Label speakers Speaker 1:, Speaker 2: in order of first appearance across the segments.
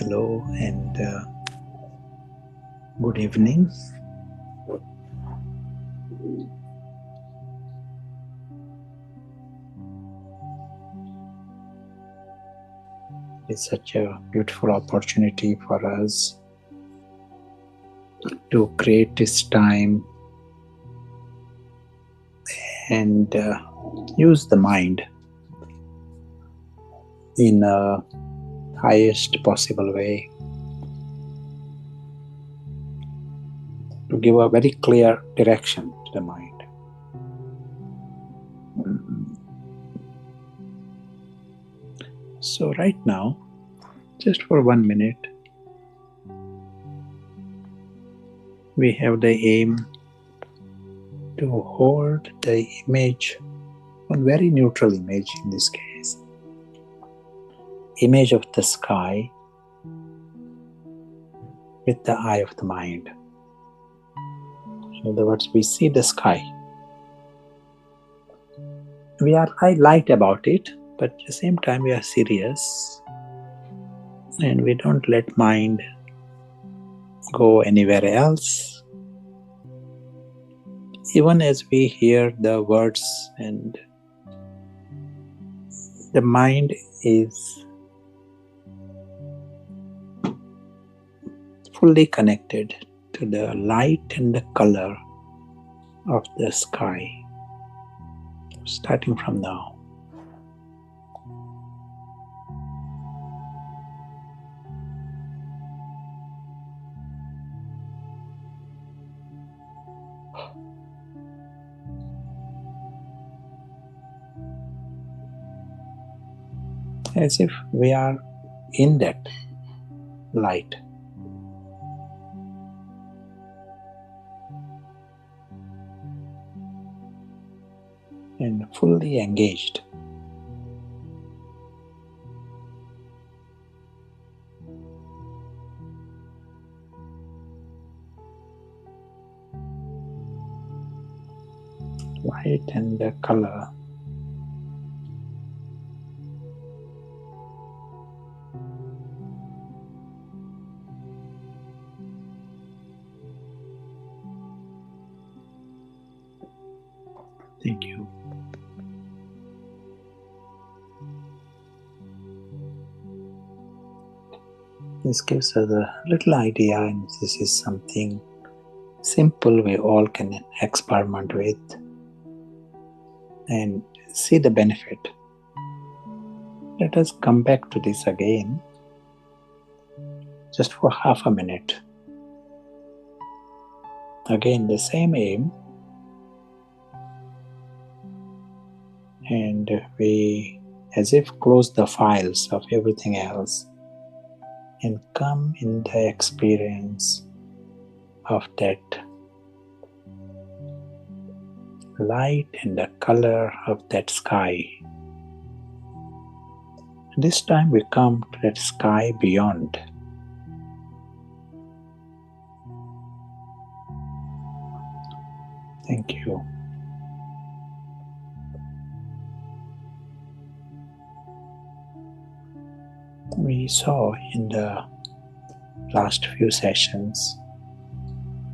Speaker 1: Hello and good evening. It's such a beautiful opportunity for us to create this time and use the mind in a highest possible way to give a very clear direction to the mind. So right now, just for 1 minute, we have the aim to hold the image, a very neutral image in this case, image of the sky with the eye of the mind. In other words, we see the sky. We are light about it, but at the same time we are serious and we don't let mind go anywhere else. Even as we hear the words, and the mind is fully connected to the light and the color of the sky, starting from now. As if we are in that light. And fully engaged. Light and the color. Thank you. This gives us a little idea, and this is something simple we all can experiment with and see the benefit. Let us come back to this again, just for half a minute. Again, the same aim, and we as if close the files of everything else and come in the experience of that light and the color of that sky. This time we come to that sky beyond. Thank you. We saw in the last few sessions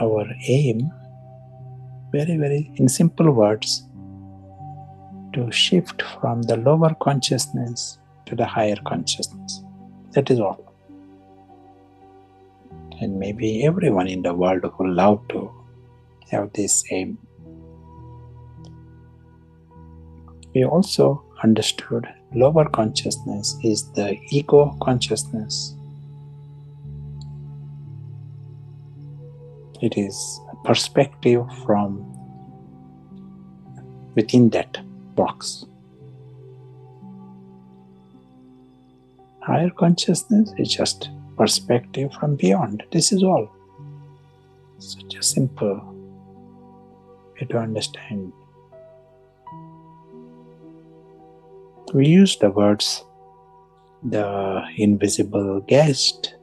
Speaker 1: our aim, very in simple words, to shift from the lower consciousness to the higher consciousness. That is all. And maybe everyone in the world would love to have this aim. We also understood lower consciousness is the ego consciousness. It is a perspective from within that box. Higher consciousness is just perspective from beyond. This is all. Such a simple way to understand. We use the words, the invisible guest.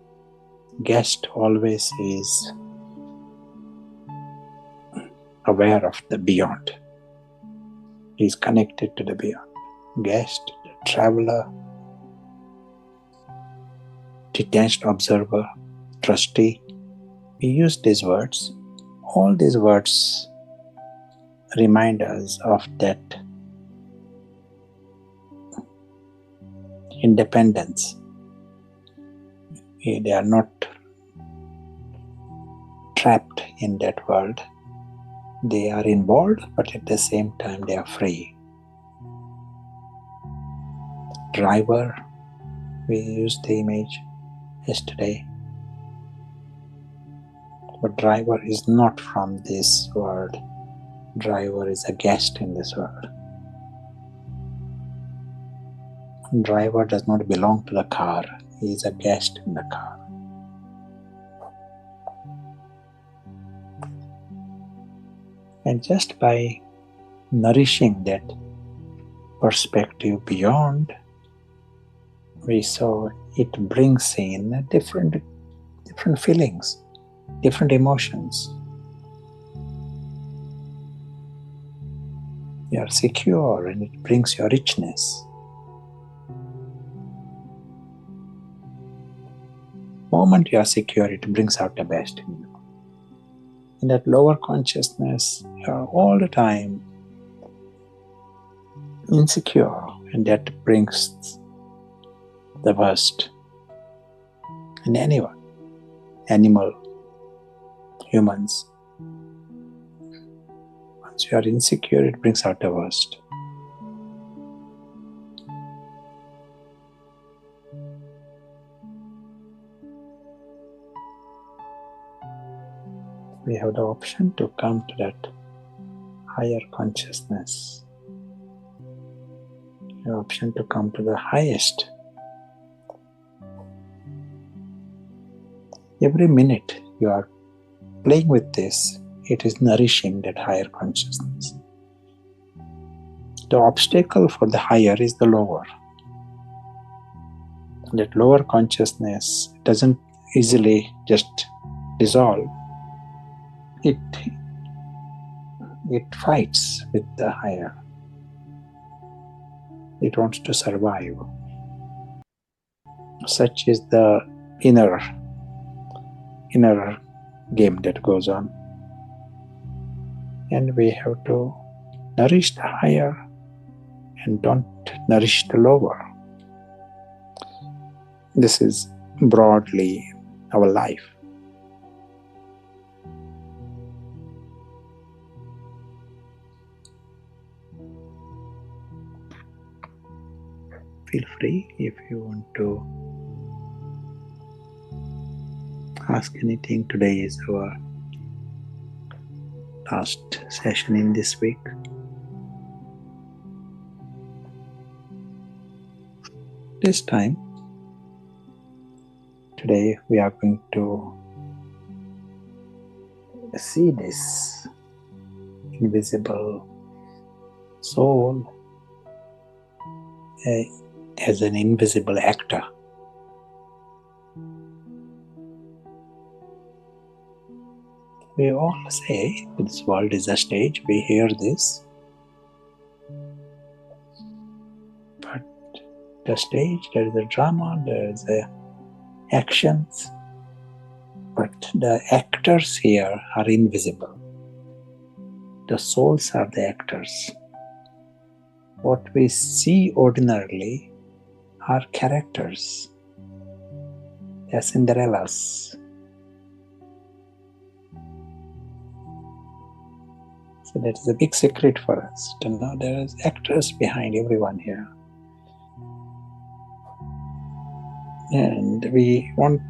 Speaker 1: Guest always is aware of the beyond. He is connected to the beyond. Guest, the traveler, detached observer, trustee. We use these words. All these words remind us of that independence. They are not trapped in that world. They are involved, but at the same time they are free. Driver, we used the image yesterday. But driver is not from this world. Driver is a guest in this world. Driver does not belong to the car. He is a guest in the car. And just by nourishing that perspective beyond, we saw it brings in different feelings, different emotions. You are secure and it brings your richness. The moment you are secure, it brings out the best in you. In that lower consciousness, you are all the time insecure, and that brings the worst in anyone, animal, humans. Once you are insecure, it brings out the worst. We have the option to come to that higher consciousness. The option to come to the highest. Every minute you are playing with this, it is nourishing that higher consciousness. The obstacle for the higher is the lower. That lower consciousness doesn't easily just dissolve. It fights with the higher. It wants to survive. Such is the inner game that goes on. And we have to nourish the higher and don't nourish the lower. This is broadly our life. Feel free if you want to ask anything. Today is our last session in this week. This time, today we are going to see this invisible soul as an invisible actor. We all say this world is a stage, we hear this. But the stage, there is a drama, there is actions. But the actors here are invisible. The souls are the actors. What we see ordinarily are characters. They are Cinderellas. So that is a big secret for us to know there is actors behind everyone here. And we want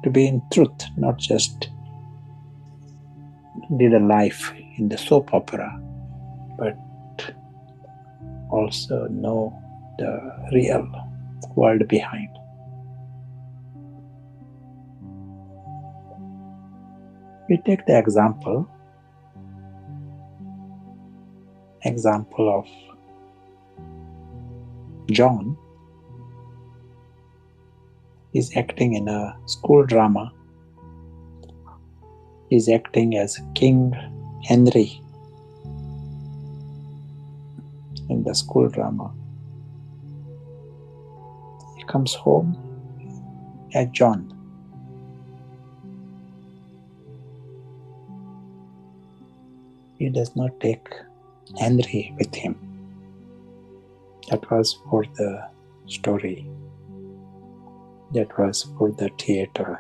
Speaker 1: to be in truth, not just live a life in the soap opera, but also know the real world behind. We take the example of John. He's acting in a school drama. He's acting as King Henry in the school drama. He comes home as John. He does not take Henry with him. That was for the story. That was for the theater.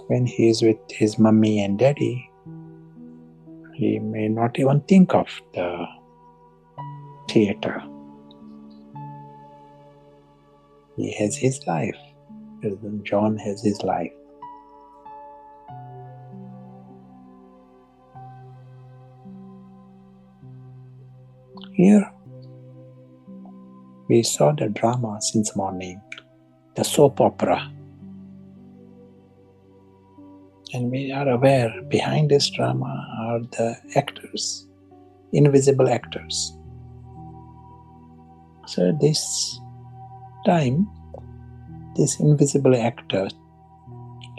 Speaker 1: When he is with his mummy and daddy, he may not even think of the theater. He has his life. John has his life. Here, we saw the drama since morning, the soap opera. And we are aware behind this drama are the actors, invisible actors. So this time, this invisible actor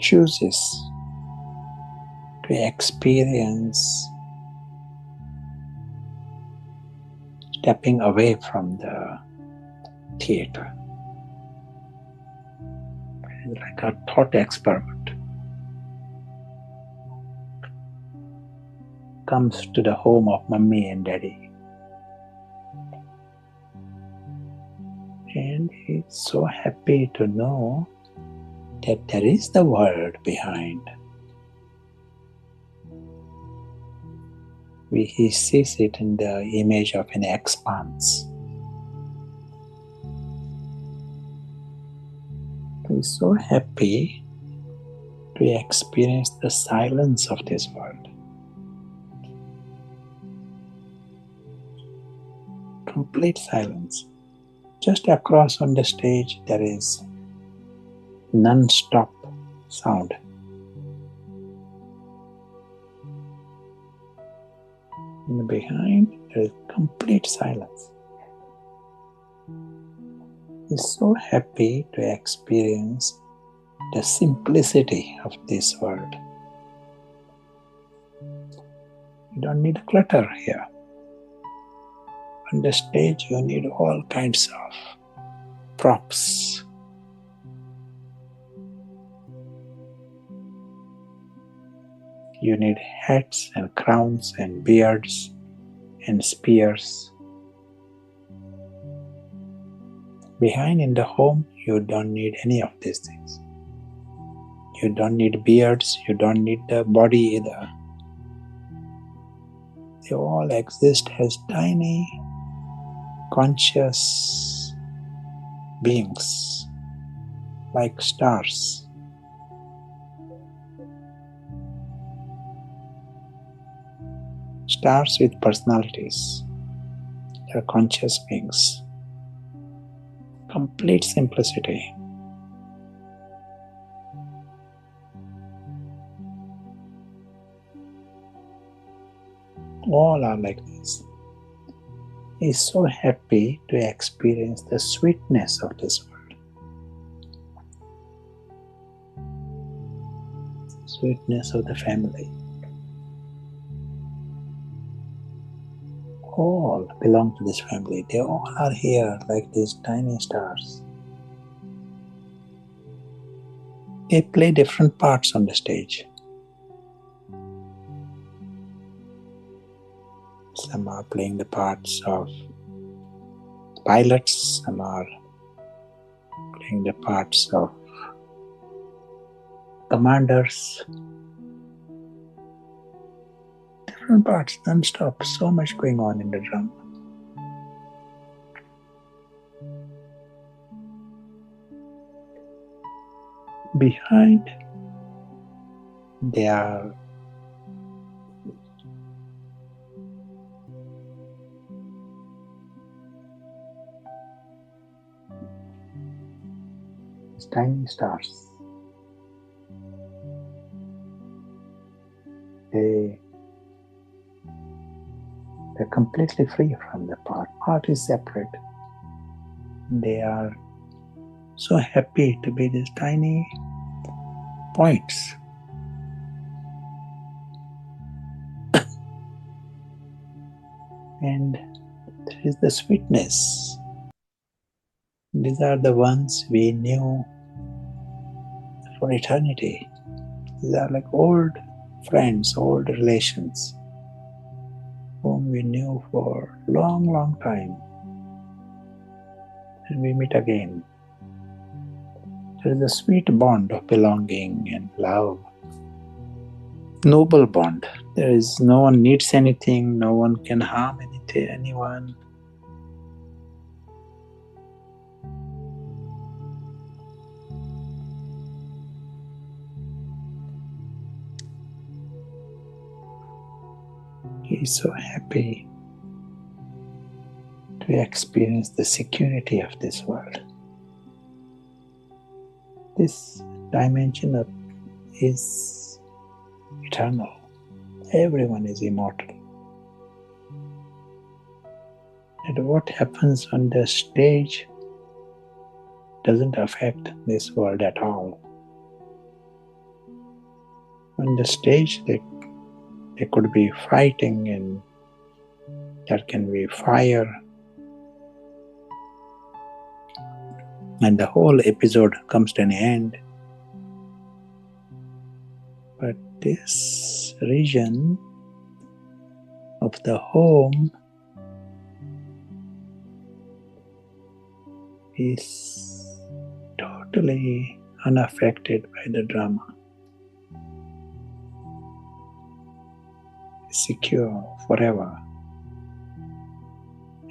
Speaker 1: chooses to experience stepping away from the theater. It's like a thought experiment. Comes to the home of mummy and daddy. And he's so happy to know that there is the world behind. He sees it in the image of an expanse. He's so happy to experience the silence of this world. Complete silence. Just across on the stage there is non-stop sound. And behind there is complete silence. He's so happy to experience the simplicity of this world. You don't need clutter here. On the stage you need all kinds of props. You need hats and crowns and beards and spears. Behind in the home, you don't need any of these things. You don't need beards, you don't need the body either. They all exist as tiny, conscious beings, like stars. Stars with personalities. They are conscious beings. Complete simplicity. All are like this. He is so happy to experience the sweetness of this world. Sweetness of the family. All belong to this family. They all are here like these tiny stars. They play different parts on the stage. Some are playing the parts of pilots, some are playing the parts of commanders. Different parts, non-stop, so much going on in the drama. Behind, they are tiny stars. They're completely free from the part. Part is separate. They are so happy to be these tiny points. And there is the sweetness. These are the ones we knew for eternity. These are like old friends, old relations, whom we knew for long, long time. And we meet again. There is a sweet bond of belonging and love. Noble bond. There is no one needs anything, no one can harm anyone. He is so happy to experience the security of this world. This dimension is eternal. Everyone is immortal. And what happens on the stage doesn't affect this world at all. On the stage, there could be fighting and there can be fire. And the whole episode comes to an end. But this region of the home is totally unaffected by the drama. Secure forever.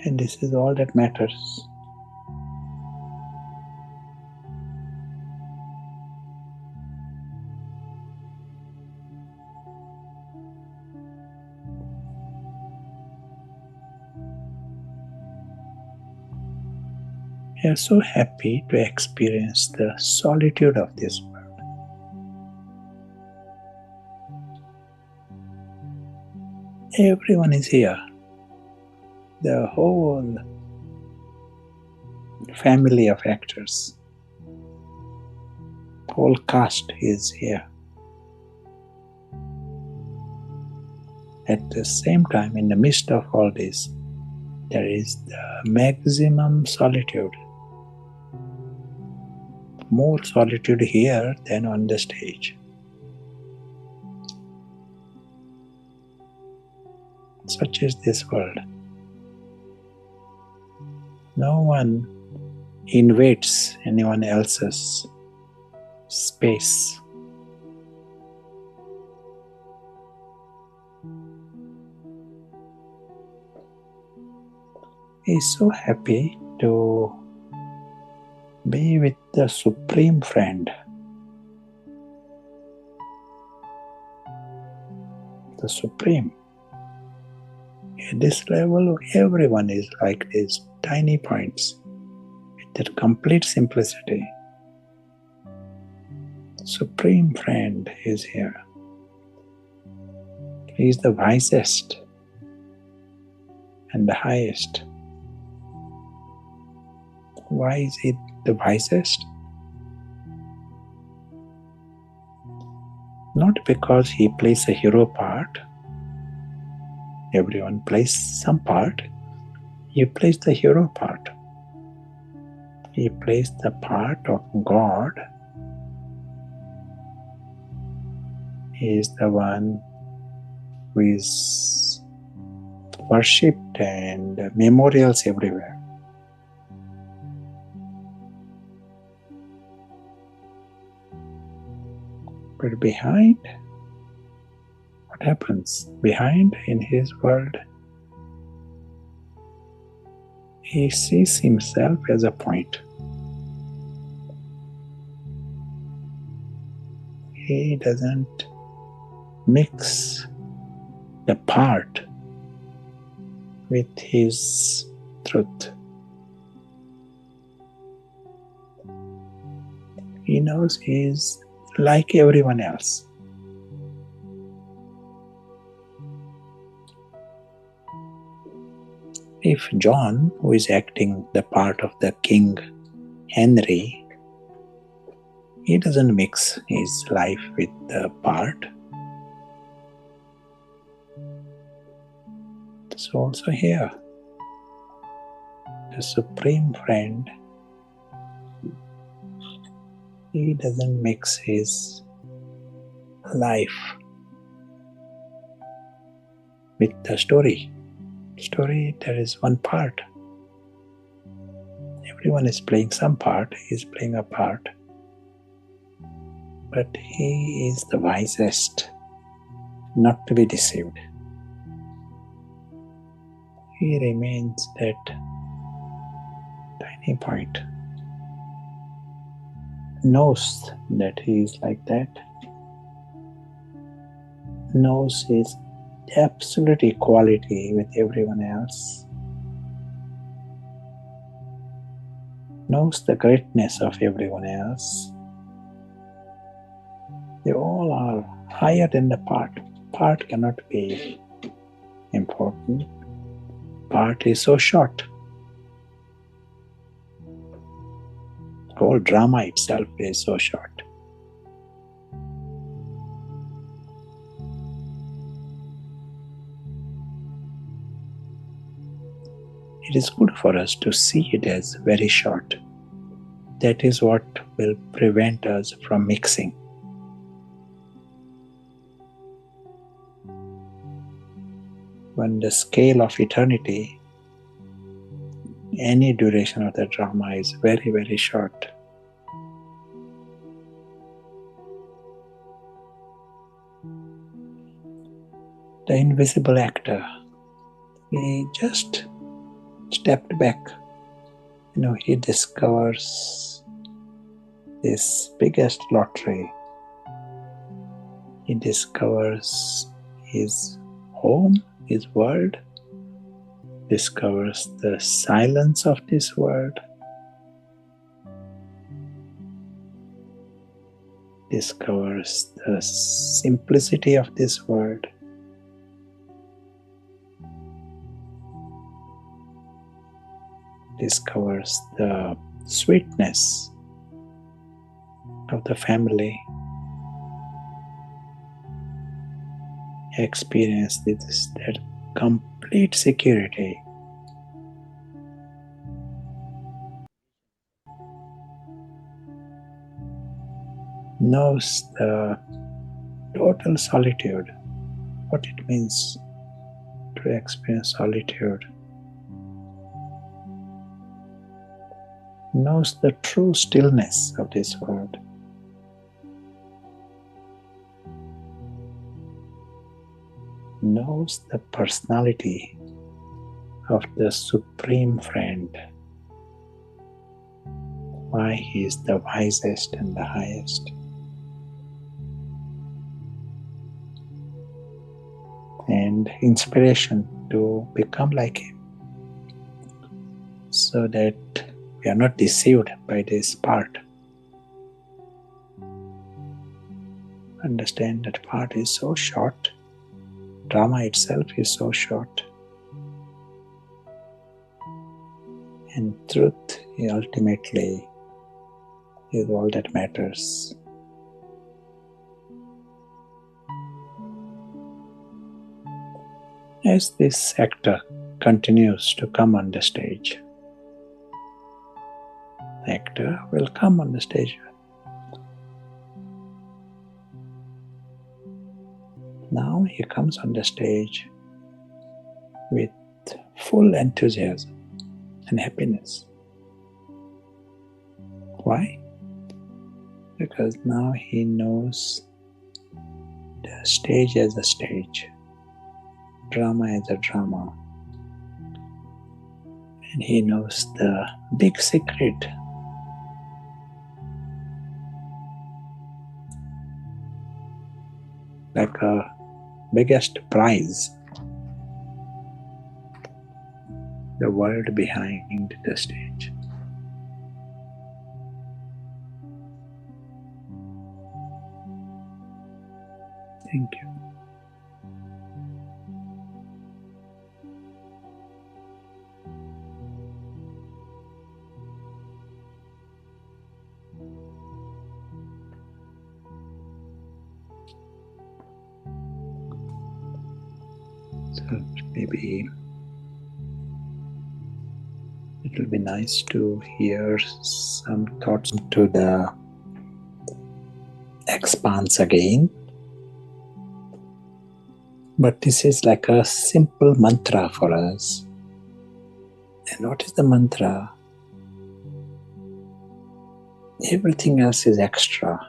Speaker 1: And this is all that matters. We are so happy to experience the solitude of this world. Everyone is here. The whole family of actors, whole cast is here. At the same time, in the midst of all this, there is the maximum solitude. More solitude here than on the stage. Such is this world. No one invades anyone else's space. He is so happy to be with the Supreme Friend. The Supreme. At this level, everyone is like these tiny points with their complete simplicity. The Supreme Friend is here. He is the wisest and the highest. Why is he the wisest? Not because he plays a hero part. Everyone plays some part. He plays the hero part. He plays the part of God. He is the one who is worshipped and memorials everywhere. But behind, what happens? Behind, in his world, he sees himself as a point. He doesn't mix the part with his truth. He knows he is like everyone else. If John, who is acting the part of the King Henry, he doesn't mix his life with the part. So also here, the Supreme Friend He doesn't mix his life with the story. Story, there is one part. Everyone is playing some part, he is playing a part. But he is the wisest not to be deceived. He remains that tiny point, knows that he is like that, knows his absolute equality with everyone else, knows the greatness of everyone else. They all are higher than the part. Part cannot be important. Part is so short. The whole drama itself is so short. It is good for us to see it as very short. That is what will prevent us from mixing. When the scale of eternity, any duration of the drama is very, very short. The invisible actor, he just stepped back. He discovers this biggest lottery. He discovers his home, his world, discovers the silence of this world, discovers the simplicity of this world, discovers the sweetness of the family, experiences that complete security. Knows the total solitude, what it means to experience solitude. Knows the true stillness of this world. Knows the personality of the Supreme Friend, why he is the wisest and the highest. And inspiration to become like him, so that we are not deceived by this part. Understand that part is so short, drama itself is so short, and truth ultimately is all that matters. As this actor continues to come on the stage, the actor will come on the stage. Now he comes on the stage with full enthusiasm and happiness. Why? Because now he knows the stage as a stage, drama as a drama, and he knows the big secret. Like a biggest prize, the world behind the stage. Thank you. So maybe it will be nice to hear some thoughts to the expands again. But this is like a simple mantra for us. And what is the mantra? Everything else is extra.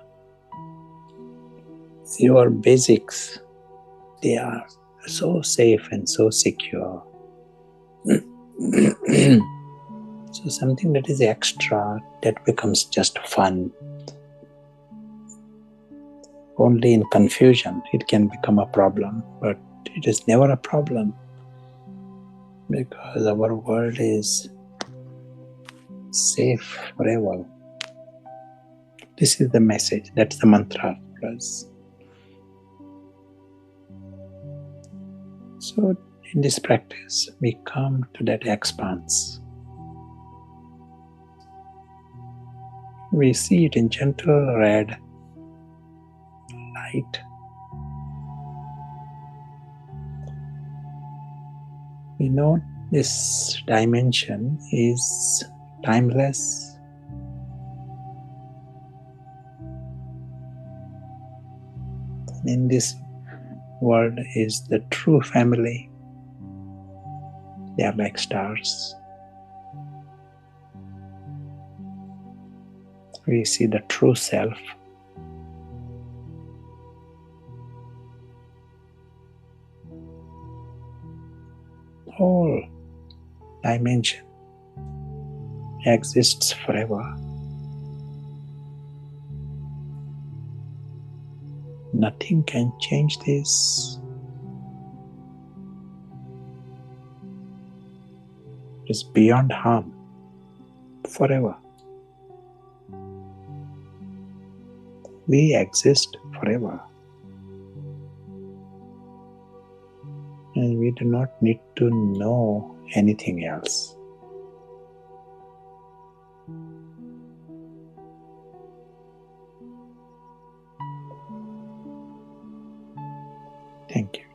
Speaker 1: Your basics, they are so safe and so secure. So something that is extra, that becomes just fun. Only in confusion it can become a problem, but it is never a problem because our world is safe forever. This is the message, that's the mantra for us. So in this practice, we come to that expanse. We see it in gentle red light. We know this dimension is timeless. In this world is the true family. They are like stars. We see the true self. Whole dimension exists forever. Nothing can change this. It's beyond harm, forever. We exist forever. And we do not need to know anything else. Thank you.